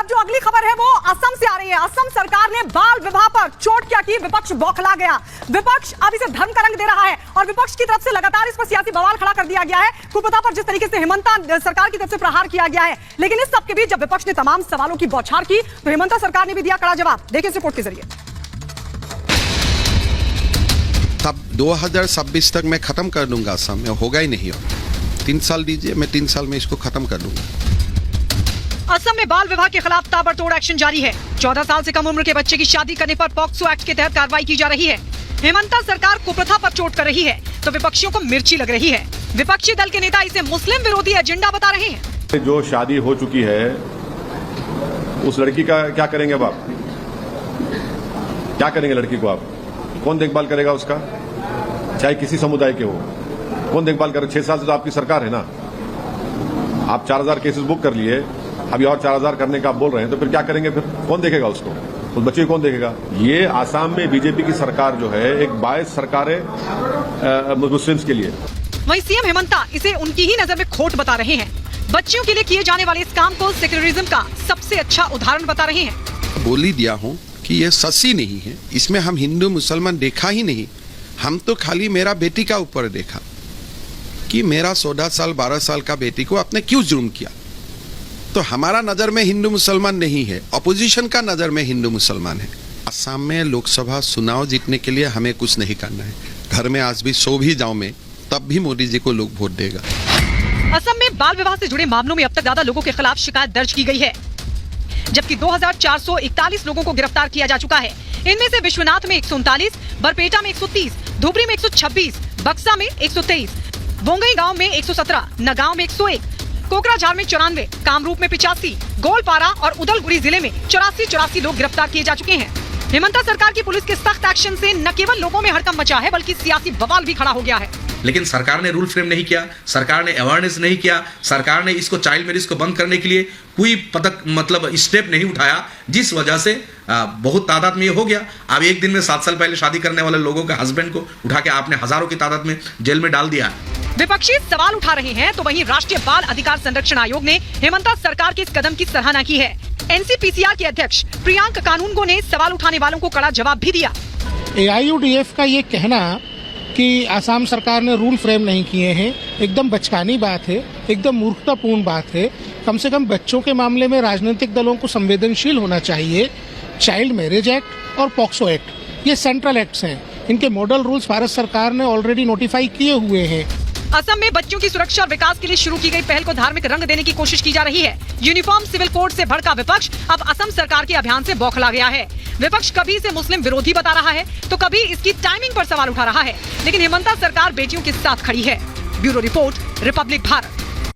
जो अगली खबर है वो असम से आ रही है। असम सरकार ने बाल विवाह पर चोट क्या की, विपक्ष बौखला गया। विपक्ष अब इसे धर्म का रंग दे रहा है और विपक्ष की तरफ से लगातार इस पर सियासी बवाल खड़ा कर दिया गया है। कुप्रथा पर जिस तरीके से हेमंता सरकार की तरफ से प्रहार किया गया है, लेकिन इस सबके बीच जब विपक्ष ने तमाम सवालों की बौछार की तो हेमंता सरकार ने भी दिया कड़ा जवाब। देखिए इस रिपोर्ट के जरिए। तब 2026 तक मैं खत्म कर दूंगा असम में, होगा ही नहीं। और 3 साल दीजिए, मैं 3 साल में इसको खत्म कर दूंगा। असम में बाल विवाह के खिलाफ ताबड़तोड़ एक्शन जारी है। 14 साल से कम उम्र के बच्चे की शादी करने पर पॉक्सो एक्ट के तहत कार्रवाई की जा रही है। हेमंता सरकार कुप्रथा पर चोट कर रही है तो विपक्षियों को मिर्ची लग रही है। विपक्षी दल के नेता इसे मुस्लिम विरोधी एजेंडा बता रहे हैं। जो शादी हो चुकी है उस लड़की का क्या करेंगे अब आप? क्या करेंगे लड़की को आप? कौन देखभाल करेगा उसका? चाहे किसी समुदाय के हो, कौन देखभाल करे? 6 साल से तो आपकी सरकार है ना। आप 4000 केसेस बुक कर लिए, अभी और 4000 करने का आप बोल रहे हैं, तो फिर क्या करेंगे? फिर कौन देखेगा उसको? उस बच्चे को कौन देखेगा? ये आसाम में बीजेपी की सरकार जो है एक बायस सरकार है मुस्लिम्स के लिए। वहीं सीएम हेमंता इसे उनकी ही नजर में खोट बता रहे हैं। बच्चियों के लिए किए जाने वाले इस काम को सेक्युलरिज्म का सबसे अच्छा उदाहरण बता रहे हैं। बोल ही दिया हूँ कि ये सच्ची नहीं है। इसमें हम हिंदू मुसलमान देखा ही नहीं। हम तो खाली मेरा बेटी का ऊपर देखा कि मेरा 14 साल 12 साल का बेटी को आपने क्यों जुर्म किया। तो हमारा नजर में हिंदू मुसलमान नहीं है, अपोजिशन का नजर में हिंदू मुसलमान है। असम में लोकसभा चुनाव जीतने के लिए हमें कुछ नहीं करना है। घर में आज भी सो भी जाऊं मैं, तब भी मोदी जी को लोग वोट देगा। असम में बाल विवाह से जुड़े मामलों में अब तक ज्यादा लोगों के खिलाफ शिकायत दर्ज की गई है, जबकि 2441 लोगों को गिरफ्तार किया जा चुका है। इनमें से विश्वनाथ में 139, बरपेटा में 130, धुबरी में 126, बक्सा में 123, बोंगई गांव में 117, नगांव में 101, कोकराझार में 94, कामरूप में 85, गोलपारा और उदलगुरी जिले में 84 लोग गिरफ्तार किए जा चुके हैं। हेमंता सरकार की पुलिस के सख्त एक्शन से न केवल लोगों में हड़कंप मचा है बल्कि सियासी बवाल भी खड़ा हो गया है। लेकिन सरकार ने रूल फ्रेम नहीं किया, सरकार ने अवेयरनेस नहीं किया, सरकार ने इसको चाइल्ड मैरिज को बंद करने के लिए कोई स्टेप नहीं उठाया, जिस वजह से बहुत तादाद में ये हो गया। अब एक दिन में 7 साल पहले शादी करने वाले लोगों के हस्बैंड को उठा के आपने हजारों की तादाद में जेल में डाल दिया। विपक्षी सवाल उठा रहे हैं तो वहीं राष्ट्रीय बाल अधिकार संरक्षण आयोग ने हेमंता सरकार के इस कदम की सराहना की है। एनसीपीसीआर के अध्यक्ष प्रियांक कानूनगो ने सवाल उठाने वालों को कड़ा जवाब भी दिया। AIUDF का ये कहना कि आसाम सरकार ने रूल फ्रेम नहीं किए हैं एकदम बचकानी बात है, एकदम मूर्खतापूर्ण बात है। कम से कम बच्चों के मामले में राजनीतिक दलों को संवेदनशील होना चाहिए। चाइल्ड मैरिज एक्ट और पॉक्सो एक्ट ये सेंट्रल एक्ट्स हैं। इनके मॉडल रूल्स भारत सरकार ने ऑलरेडी नोटिफाई किए हुए हैं। असम में बच्चों की सुरक्षा और विकास के लिए शुरू की गई पहल को धार्मिक रंग देने की कोशिश की जा रही है। यूनिफॉर्म सिविल कोड से भड़का विपक्ष अब असम सरकार के अभियान से बौखला गया है। विपक्ष कभी इसे मुस्लिम विरोधी बता रहा है तो कभी इसकी टाइमिंग पर सवाल उठा रहा है, लेकिन हेमंता सरकार बेटियों के साथ खड़ी है। Bureau report, Republic Bharat.